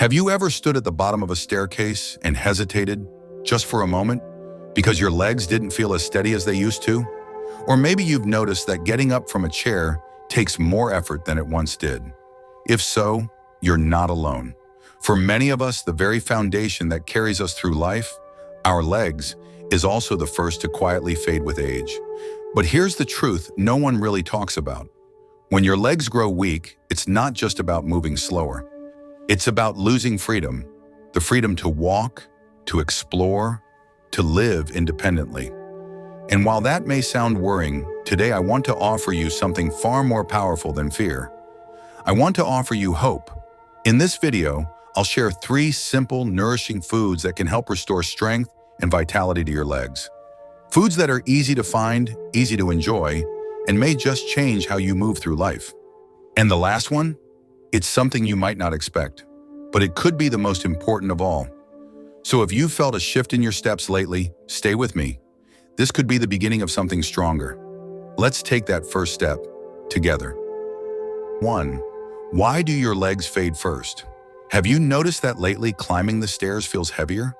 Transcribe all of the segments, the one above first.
Have you ever stood at the bottom of a staircase and hesitated just for a moment because your legs didn't feel as steady as they used to? Or maybe you've noticed that getting up from a chair takes more effort than it once did. If so, you're not alone. For many of us, the very foundation that carries us through life, our legs, is also the first to quietly fade with age. But here's the truth no one really talks about. When your legs grow weak, it's not just about moving slower. It's about losing freedom, the freedom to walk, to explore, to live independently. And while that may sound worrying, today I want to offer you something far more powerful than fear. I want to offer you hope. In this video, I'll share 3 simple, nourishing foods that can help restore strength and vitality to your legs. Foods that are easy to find, easy to enjoy, and may just change how you move through life. And the last one? It's something you might not expect, but it could be the most important of all. So if you've felt a shift in your steps lately, stay with me. This could be the beginning of something stronger. Let's take that first step together. 1. Why do your legs fade first? Have you noticed that lately climbing the stairs feels heavier?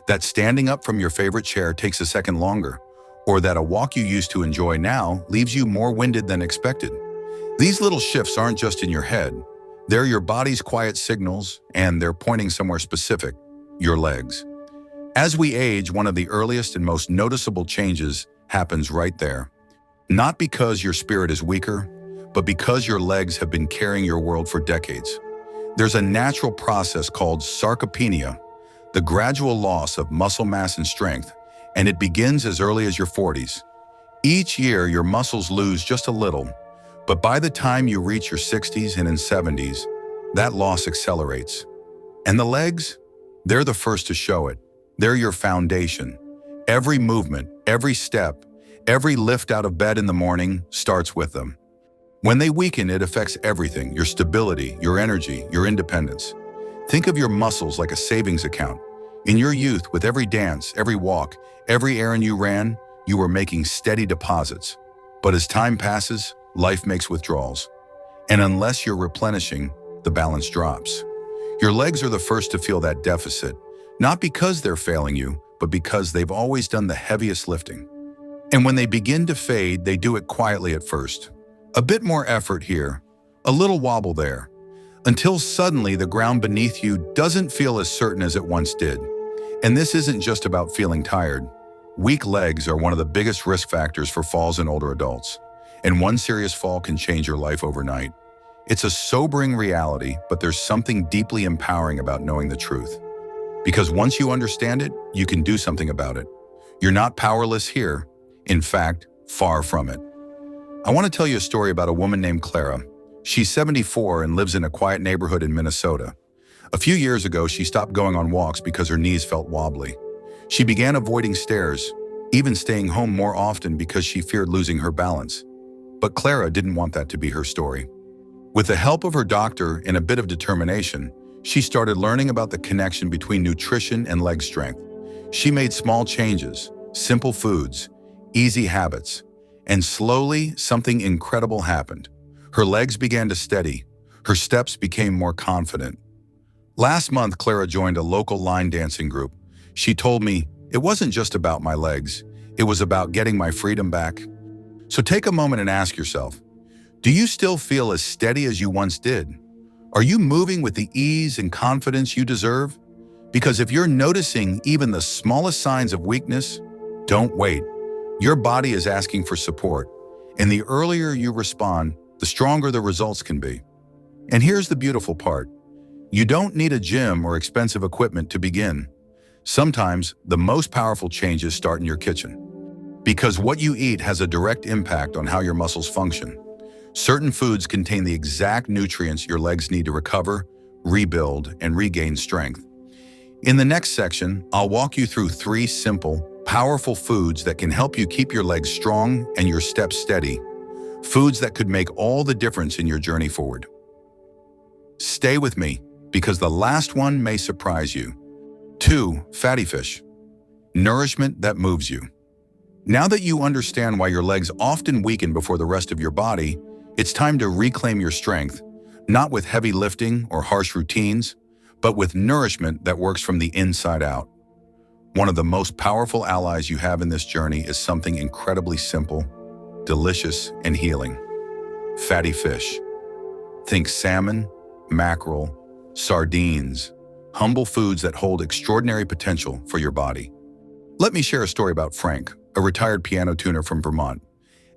That standing up from your favorite chair takes a second longer? Or that a walk you used to enjoy now leaves you more winded than expected? These little shifts aren't just in your head. They're your body's quiet signals, and they're pointing somewhere specific, your legs. As we age, one of the earliest and most noticeable changes happens right there. Not because your spirit is weaker, but because your legs have been carrying your world for decades. There's a natural process called sarcopenia, the gradual loss of muscle mass and strength, and it begins as early as your 40s. Each year, your muscles lose just a little, but by the time you reach your 60s and in 70s, that loss accelerates. And the legs? They're the first to show it. They're your foundation. Every movement, every step, every lift out of bed in the morning starts with them. When they weaken, it affects everything: your stability, your energy, your independence. Think of your muscles like a savings account. In your youth, with every dance, every walk, every errand you ran, you were making steady deposits. But as time passes, life makes withdrawals. And unless you're replenishing, the balance drops. Your legs are the first to feel that deficit, not because they're failing you, but because they've always done the heaviest lifting. And when they begin to fade, they do it quietly at first. A bit more effort here, a little wobble there, until suddenly the ground beneath you doesn't feel as certain as it once did. And this isn't just about feeling tired. Weak legs are one of the biggest risk factors for falls in older adults. And one serious fall can change your life overnight. It's a sobering reality, but there's something deeply empowering about knowing the truth. Because once you understand it, you can do something about it. You're not powerless here. In fact, far from it. I want to tell you a story about a woman named Clara. She's 74 and lives in a quiet neighborhood in Minnesota. A few years ago, she stopped going on walks because her knees felt wobbly. She began avoiding stairs, even staying home more often because she feared losing her balance. But Clara didn't want that to be her story. With the help of her doctor and a bit of determination, she started learning about the connection between nutrition and leg strength. She made small changes, simple foods, easy habits, and slowly something incredible happened. Her legs began to steady. Her steps became more confident. Last month, Clara joined a local line dancing group. She told me, "It wasn't just about my legs. It was about getting my freedom back." So take a moment and ask yourself, do you still feel as steady as you once did? Are you moving with the ease and confidence you deserve? Because if you're noticing even the smallest signs of weakness, don't wait. Your body is asking for support, and the earlier you respond, the stronger the results can be. And here's the beautiful part. You don't need a gym or expensive equipment to begin. Sometimes the most powerful changes start in your kitchen. Because what you eat has a direct impact on how your muscles function. Certain foods contain the exact nutrients your legs need to recover, rebuild, and regain strength. In the next section, I'll walk you through 3 simple, powerful foods that can help you keep your legs strong and your steps steady. Foods that could make all the difference in your journey forward. Stay with me, because the last one may surprise you. 2. Fatty fish. Nourishment that moves you. Now that you understand why your legs often weaken before the rest of your body, it's time to reclaim your strength, not with heavy lifting or harsh routines, but with nourishment that works from the inside out. One of the most powerful allies you have in this journey is something incredibly simple, delicious, and healing. Fatty fish. Think salmon, mackerel, sardines, humble foods that hold extraordinary potential for your body. Let me share a story about Frank, a retired piano tuner from Vermont.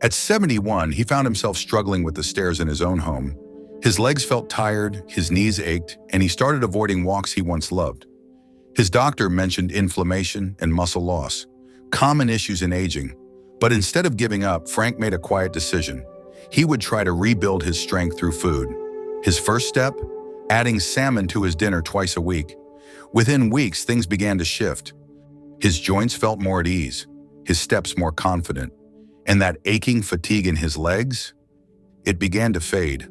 At 71, he found himself struggling with the stairs in his own home. His legs felt tired, his knees ached, and he started avoiding walks he once loved. His doctor mentioned inflammation and muscle loss, common issues in aging. But instead of giving up, Frank made a quiet decision. He would try to rebuild his strength through food. His first step? Adding salmon to his dinner twice a week. Within weeks, things began to shift. His joints felt more at ease, his steps more confident, and that aching fatigue in his legs? It began to fade.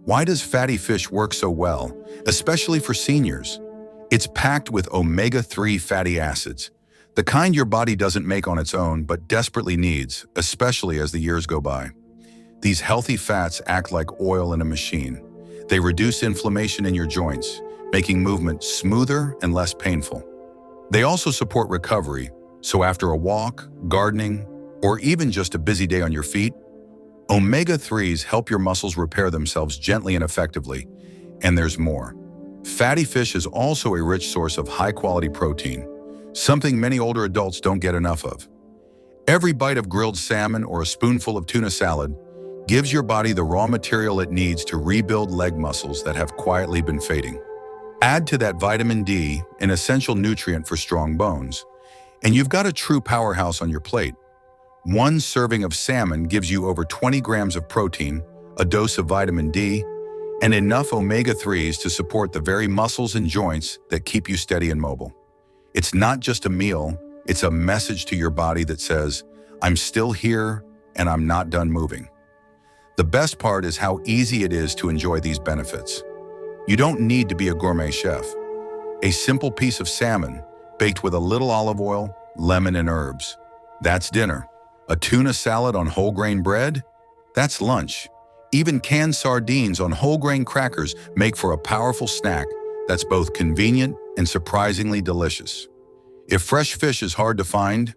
Why does fatty fish work so well, especially for seniors? It's packed with omega-3 fatty acids, the kind your body doesn't make on its own but desperately needs, especially as the years go by. These healthy fats act like oil in a machine. They reduce inflammation in your joints, making movement smoother and less painful. They also support recovery, so after a walk, gardening, or even just a busy day on your feet, omega-3s help your muscles repair themselves gently and effectively. And there's more. Fatty fish is also a rich source of high-quality protein, something many older adults don't get enough of. Every bite of grilled salmon or a spoonful of tuna salad gives your body the raw material it needs to rebuild leg muscles that have quietly been fading. Add to that vitamin D, an essential nutrient for strong bones, and you've got a true powerhouse on your plate. One serving of salmon gives you over 20 grams of protein, a dose of vitamin D, and enough omega-3s to support the very muscles and joints that keep you steady and mobile. It's not just a meal, it's a message to your body that says, I'm still here and I'm not done moving. The best part is how easy it is to enjoy these benefits. You don't need to be a gourmet chef. A simple piece of salmon, baked with a little olive oil, lemon, and herbs. That's dinner. A tuna salad on whole grain bread? That's lunch. Even canned sardines on whole grain crackers make for a powerful snack that's both convenient and surprisingly delicious. If fresh fish is hard to find,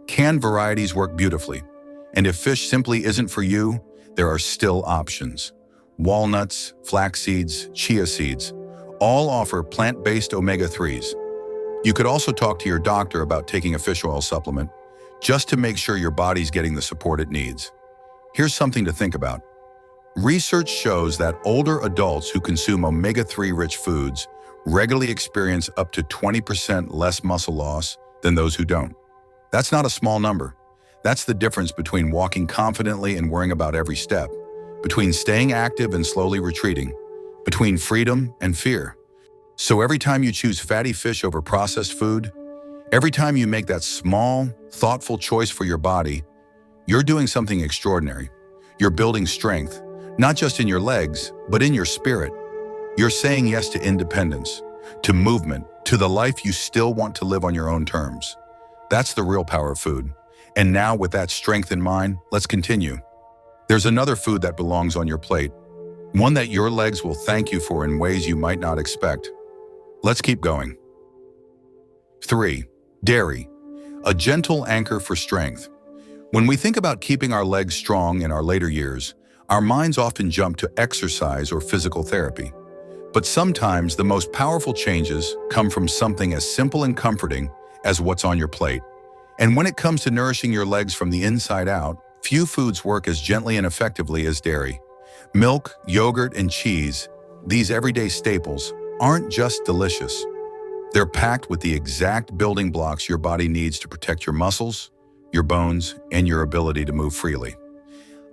canned varieties work beautifully. And if fish simply isn't for you, there are still options. Walnuts, flax seeds, chia seeds, all offer plant-based omega-3s. You could also talk to your doctor about taking a fish oil supplement, just to make sure your body's getting the support it needs. Here's something to think about. Research shows that older adults who consume omega-3 rich foods regularly experience up to 20% less muscle loss than those who don't. That's not a small number. That's the difference between walking confidently and worrying about every step, between staying active and slowly retreating, between freedom and fear. So every time you choose fatty fish over processed food, every time you make that small, thoughtful choice for your body, you're doing something extraordinary. You're building strength, not just in your legs, but in your spirit. You're saying yes to independence, to movement, to the life you still want to live on your own terms. That's the real power of food. And now, with that strength in mind, let's continue. There's another food that belongs on your plate, one that your legs will thank you for in ways you might not expect. Let's keep going. 3. Dairy, a gentle anchor for strength. When we think about keeping our legs strong in our later years, our minds often jump to exercise or physical therapy. But sometimes the most powerful changes come from something as simple and comforting as what's on your plate. And when it comes to nourishing your legs from the inside out, few foods work as gently and effectively as dairy. Milk, yogurt, and cheese, these everyday staples, aren't just delicious. They're packed with the exact building blocks your body needs to protect your muscles, your bones, and your ability to move freely.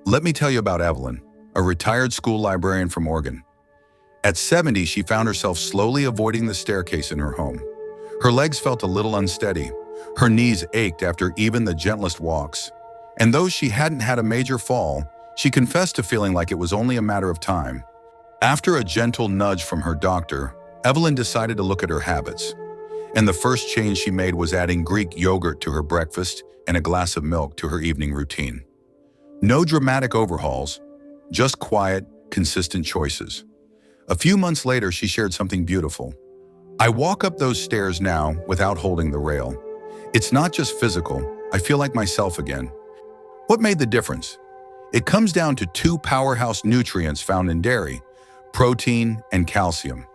Let me tell you about Evelyn, a retired school librarian from Oregon. At 70, she found herself slowly avoiding the staircase in her home. Her legs felt a little unsteady. Her knees ached after even the gentlest walks. And though she hadn't had a major fall, she confessed to feeling like it was only a matter of time. After a gentle nudge from her doctor, Evelyn decided to look at her habits. And the first change she made was adding Greek yogurt to her breakfast and a glass of milk to her evening routine. No dramatic overhauls, just quiet, consistent choices. A few months later, she shared something beautiful. I walk up those stairs now without holding the rail. It's not just physical, I feel like myself again. What made the difference? It comes down to two powerhouse nutrients found in dairy: protein and calcium.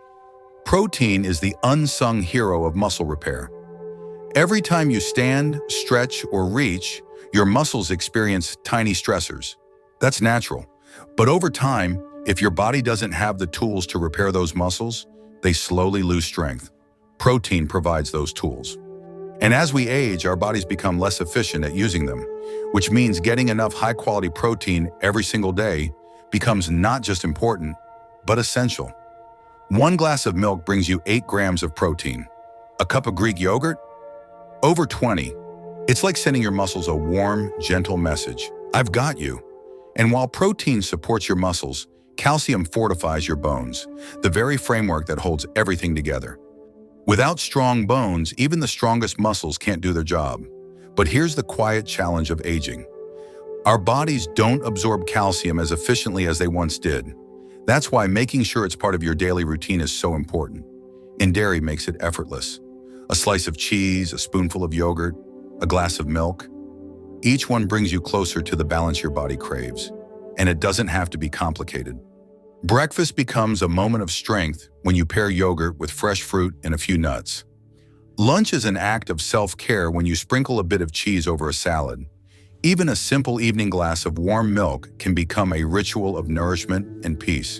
Protein is the unsung hero of muscle repair. Every time you stand, stretch, or reach, your muscles experience tiny stressors. That's natural. But over time, if your body doesn't have the tools to repair those muscles, they slowly lose strength. Protein provides those tools. And as we age, our bodies become less efficient at using them, which means getting enough high-quality protein every single day becomes not just important, but essential. 1 glass of milk brings you 8 grams of protein. A cup of Greek yogurt? Over 20. It's like sending your muscles a warm, gentle message. I've got you. And while protein supports your muscles, calcium fortifies your bones, the very framework that holds everything together. Without strong bones, even the strongest muscles can't do their job. But here's the quiet challenge of aging. Our bodies don't absorb calcium as efficiently as they once did. That's why making sure it's part of your daily routine is so important. And dairy makes it effortless. A slice of cheese, a spoonful of yogurt, a glass of milk. Each one brings you closer to the balance your body craves. And it doesn't have to be complicated. Breakfast becomes a moment of strength when you pair yogurt with fresh fruit and a few nuts. Lunch is an act of self-care when you sprinkle a bit of cheese over a salad. Even a simple evening glass of warm milk can become a ritual of nourishment and peace.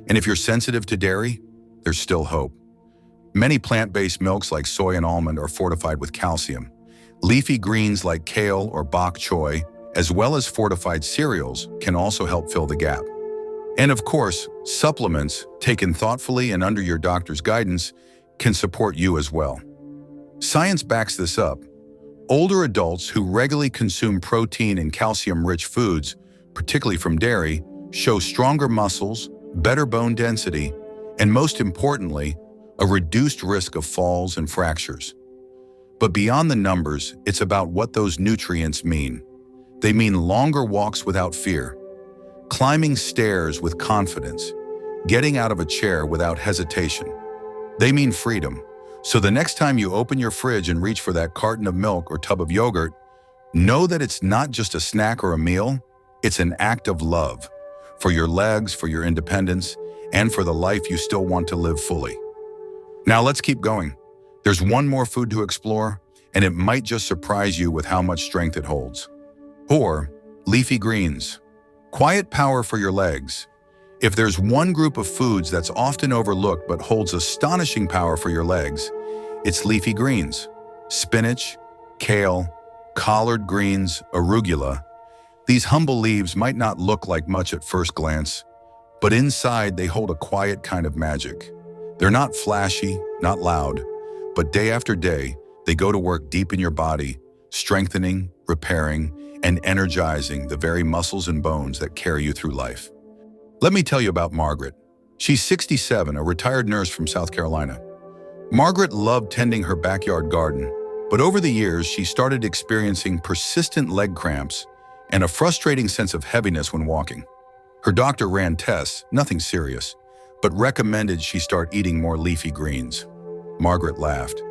And if you're sensitive to dairy, there's still hope. Many plant-based milks like soy and almond are fortified with calcium. Leafy greens like kale or bok choy, as well as fortified cereals, can also help fill the gap. And of course, supplements, taken thoughtfully and under your doctor's guidance, can support you as well. Science backs this up. Older adults who regularly consume protein and calcium-rich foods, particularly from dairy, show stronger muscles, better bone density, and most importantly, a reduced risk of falls and fractures. But beyond the numbers, it's about what those nutrients mean. They mean longer walks without fear, climbing stairs with confidence, getting out of a chair without hesitation. They mean freedom. So the next time you open your fridge and reach for that carton of milk or tub of yogurt, know that it's not just a snack or a meal, it's an act of love for your legs, for your independence, and for the life you still want to live fully. Now let's keep going. There's one more food to explore, and it might just surprise you with how much strength it holds. Or leafy greens. Quiet power for your legs. If there's one group of foods that's often overlooked but holds astonishing power for your legs, it's leafy greens. Spinach, kale, collard greens, arugula. These humble leaves might not look like much at first glance, but inside they hold a quiet kind of magic. They're not flashy, not loud, but day after day, they go to work deep in your body, strengthening, repairing, and energizing the very muscles and bones that carry you through life. Let me tell you about Margaret. She's 67, a retired nurse from South Carolina. Margaret loved tending her backyard garden, but over the years, she started experiencing persistent leg cramps and a frustrating sense of heaviness when walking. Her doctor ran tests, nothing serious, but recommended she start eating more leafy greens. Margaret laughed.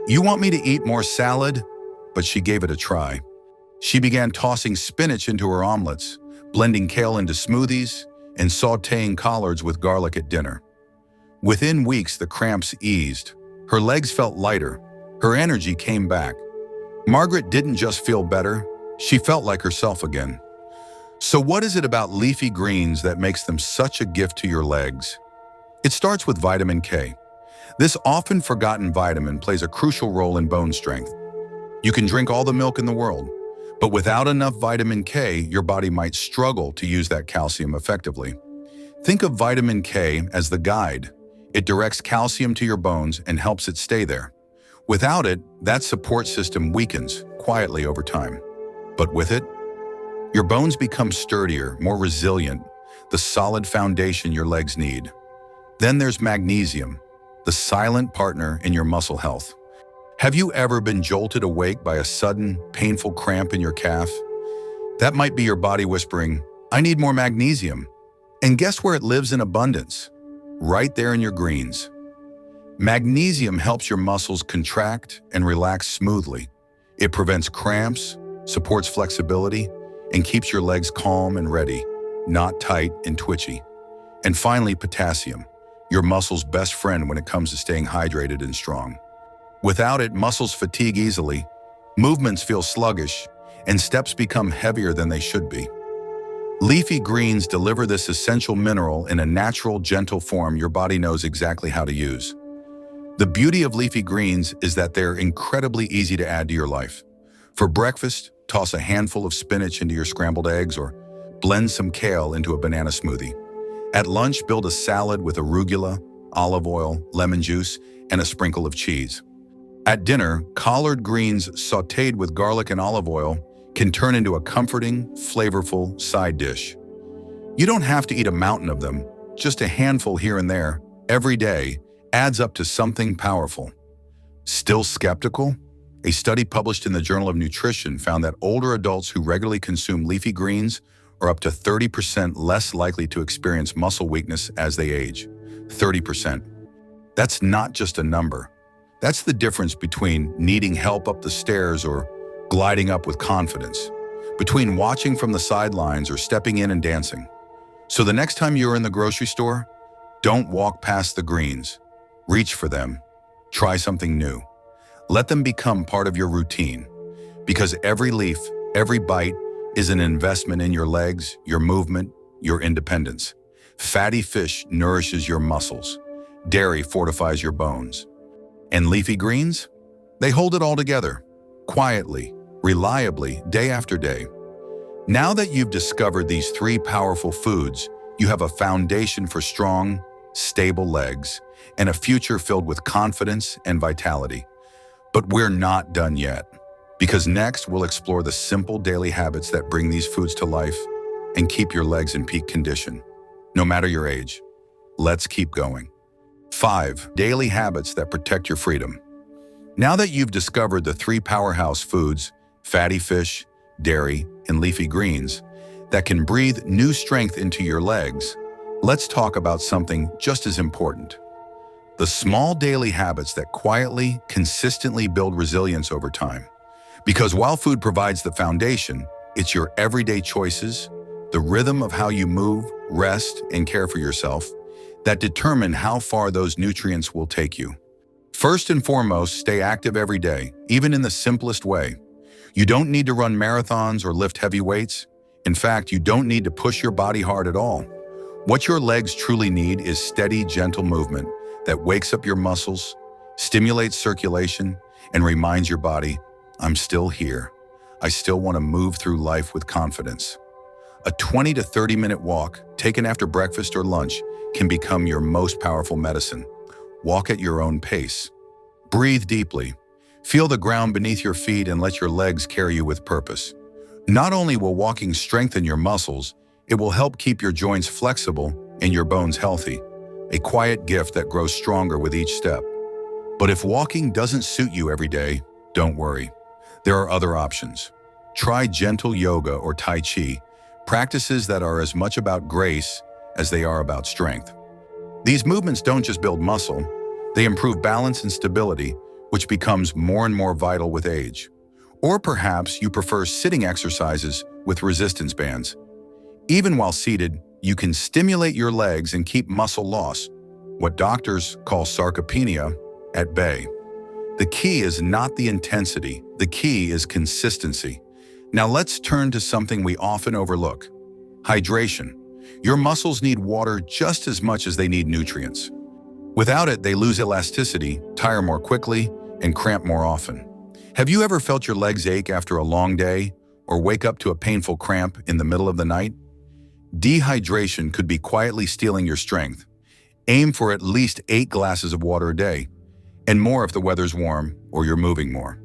"You want me to eat more salad?" But she gave it a try. She began tossing spinach into her omelets, blending kale into smoothies, and sautéing collards with garlic at dinner. Within weeks, the cramps eased. Her legs felt lighter. Her energy came back. Margaret didn't just feel better, she felt like herself again. So what is it about leafy greens that makes them such a gift to your legs? It starts with vitamin K. This often forgotten vitamin plays a crucial role in bone strength. You can drink all the milk in the world, but without enough vitamin K, your body might struggle to use that calcium effectively. Think of vitamin K as the guide. It directs calcium to your bones and helps it stay there. Without it, that support system weakens quietly over time. But with it, your bones become sturdier, more resilient, the solid foundation your legs need. Then there's magnesium, the silent partner in your muscle health. Have you ever been jolted awake by a sudden, painful cramp in your calf? That might be your body whispering, "I need more magnesium." And guess where it lives in abundance? Right there in your greens. Magnesium helps your muscles contract and relax smoothly. It prevents cramps, supports flexibility, and keeps your legs calm and ready, not tight and twitchy. And finally, potassium, your muscles' best friend when it comes to staying hydrated and strong. Without it, muscles fatigue easily, movements feel sluggish, and steps become heavier than they should be. Leafy greens deliver this essential mineral in a natural, gentle form your body knows exactly how to use. The beauty of leafy greens is that they're incredibly easy to add to your life. For breakfast, toss a handful of spinach into your scrambled eggs or blend some kale into a banana smoothie. At lunch, build a salad with arugula, olive oil, lemon juice, and a sprinkle of cheese. At dinner, collard greens sautéed with garlic and olive oil can turn into a comforting, flavorful side dish. You don't have to eat a mountain of them, just a handful here and there, every day, adds up to something powerful. Still skeptical? A study published in the Journal of Nutrition found that older adults who regularly consume leafy greens are up to 30% less likely to experience muscle weakness as they age. 30%. That's not just a number. That's the difference between needing help up the stairs or gliding up with confidence, between watching from the sidelines or stepping in and dancing. So the next time you're in the grocery store, don't walk past the greens. Reach for them. Try something new. Let them become part of your routine. Because every leaf, every bite is an investment in your legs, your movement, your independence. Fatty fish nourishes your muscles. Dairy fortifies your bones. And leafy greens? They hold it all together, quietly, reliably, day after day. Now that you've discovered these three powerful foods, you have a foundation for strong, stable legs and a future filled with confidence and vitality. But we're not done yet, because next we'll explore the simple daily habits that bring these foods to life and keep your legs in peak condition, no matter your age. Let's keep going. 5. Daily habits that protect your freedom. Now that you've discovered the three powerhouse foods, fatty fish, dairy, and leafy greens, that can breathe new strength into your legs, let's talk about something just as important. The small daily habits that quietly, consistently build resilience over time. Because while food provides the foundation, it's your everyday choices, the rhythm of how you move, rest, and care for yourself, that determine how far those nutrients will take you. First and foremost, stay active every day, even in the simplest way. You don't need to run marathons or lift heavy weights. In fact, you don't need to push your body hard at all. What your legs truly need is steady, gentle movement that wakes up your muscles, stimulates circulation, and reminds your body, I'm still here. I still want to move through life with confidence. A 20 to 30-minute walk, taken after breakfast or lunch, can become your most powerful medicine. Walk at your own pace. Breathe deeply. Feel the ground beneath your feet and let your legs carry you with purpose. Not only will walking strengthen your muscles, it will help keep your joints flexible and your bones healthy, a quiet gift that grows stronger with each step. But if walking doesn't suit you every day, don't worry. There are other options. Try gentle yoga or Tai Chi, practices that are as much about grace as they are about strength. These movements don't just build muscle, they improve balance and stability, which becomes more and more vital with age. Or perhaps you prefer sitting exercises with resistance bands. Even while seated, you can stimulate your legs and keep muscle loss, what doctors call sarcopenia, at bay. The key is not the intensity, the key is consistency. Now let's turn to something we often overlook: hydration. Your muscles need water just as much as they need nutrients. Without it, they lose elasticity, tire more quickly, and cramp more often. Have you ever felt your legs ache after a long day or wake up to a painful cramp in the middle of the night? Dehydration could be quietly stealing your strength. Aim for at least 8 glasses of water a day, and more if the weather's warm or you're moving more.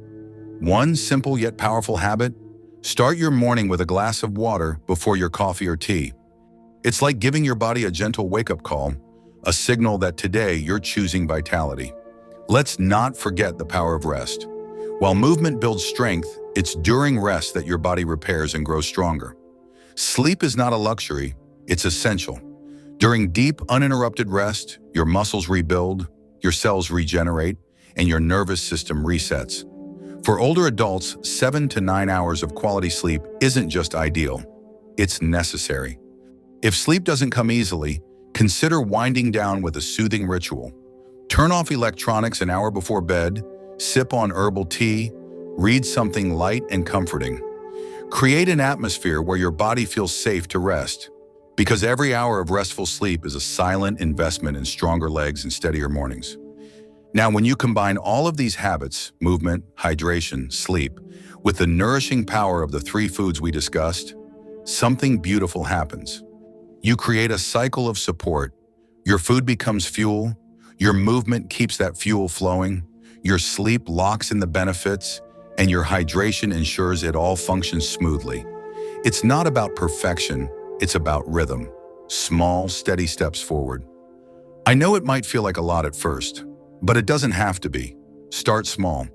One simple yet powerful habit: start your morning with a glass of water before your coffee or tea. It's like giving your body a gentle wake-up call, a signal that today you're choosing vitality. Let's not forget the power of rest. While movement builds strength, it's during rest that your body repairs and grows stronger. Sleep is not a luxury, it's essential. During deep, uninterrupted rest, your muscles rebuild, your cells regenerate, and your nervous system resets. For older adults, 7 to 9 hours of quality sleep isn't just ideal, it's necessary. If sleep doesn't come easily, consider winding down with a soothing ritual. Turn off electronics an hour before bed, sip on herbal tea, read something light and comforting. Create an atmosphere where your body feels safe to rest, because every hour of restful sleep is a silent investment in stronger legs and steadier mornings. Now, when you combine all of these habits, movement, hydration, sleep, with the nourishing power of the 3 foods we discussed, something beautiful happens. You create a cycle of support. Your food becomes fuel, your movement keeps that fuel flowing, your sleep locks in the benefits, and your hydration ensures it all functions smoothly. It's not about perfection, it's about rhythm. Small, steady steps forward. I know it might feel like a lot at first, but it doesn't have to be. Start small.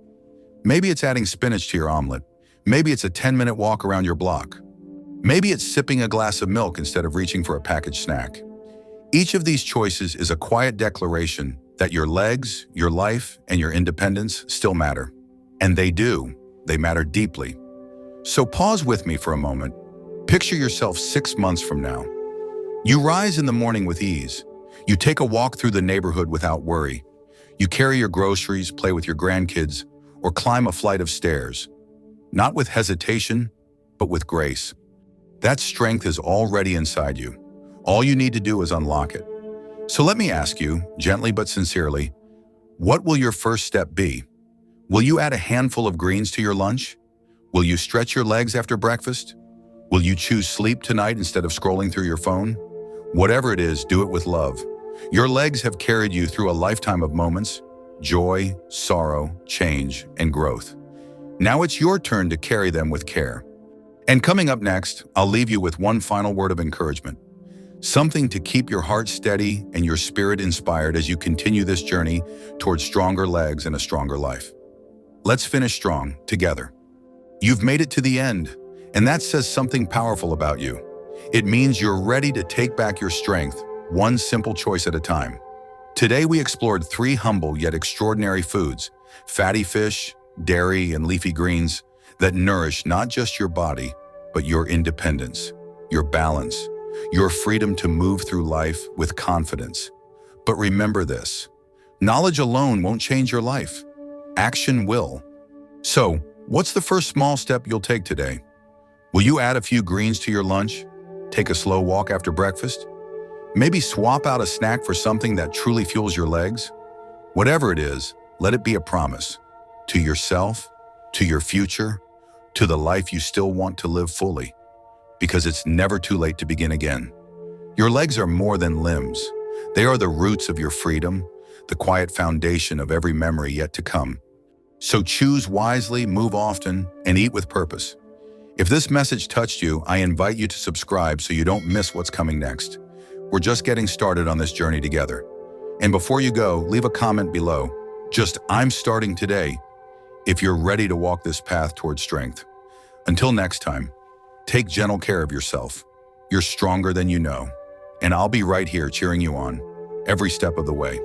Maybe it's adding spinach to your omelet. Maybe it's a 10-minute walk around your block. Maybe it's sipping a glass of milk instead of reaching for a packaged snack. Each of these choices is a quiet declaration that your legs, your life, and your independence still matter. And they do. They matter deeply. So pause with me for a moment. Picture yourself 6 months from now. You rise in the morning with ease. You take a walk through the neighborhood without worry. You carry your groceries, play with your grandkids, or climb a flight of stairs. Not with hesitation, but with grace. That strength is already inside you. All you need to do is unlock it. So let me ask you, gently but sincerely, what will your first step be? Will you add a handful of greens to your lunch? Will you stretch your legs after breakfast? Will you choose sleep tonight instead of scrolling through your phone? Whatever it is, do it with love. Your legs have carried you through a lifetime of moments, joy, sorrow, change, and growth. Now it's your turn to carry them with care. And coming up next, I'll leave you with one final word of encouragement. Something to keep your heart steady and your spirit inspired as you continue this journey towards stronger legs and a stronger life. Let's finish strong, together. You've made it to the end, and that says something powerful about you. It means you're ready to take back your strength, one simple choice at a time. Today we explored 3 humble yet extraordinary foods, fatty fish, dairy, and leafy greens, that nourish not just your body, but your independence, your balance, your freedom to move through life with confidence. But remember this, knowledge alone won't change your life. Action will. So, what's the first small step you'll take today? Will you add a few greens to your lunch? Take a slow walk after breakfast? Maybe swap out a snack for something that truly fuels your legs? Whatever it is, let it be a promise. To yourself, to your future, to the life you still want to live fully. Because it's never too late to begin again. Your legs are more than limbs. They are the roots of your freedom, the quiet foundation of every memory yet to come. So choose wisely, move often, and eat with purpose. If this message touched you, I invite you to subscribe so you don't miss what's coming next. We're just getting started on this journey together. And before you go, leave a comment below. Just, I'm starting today, if you're ready to walk this path towards strength. Until next time, take gentle care of yourself. You're stronger than you know. And I'll be right here cheering you on every step of the way.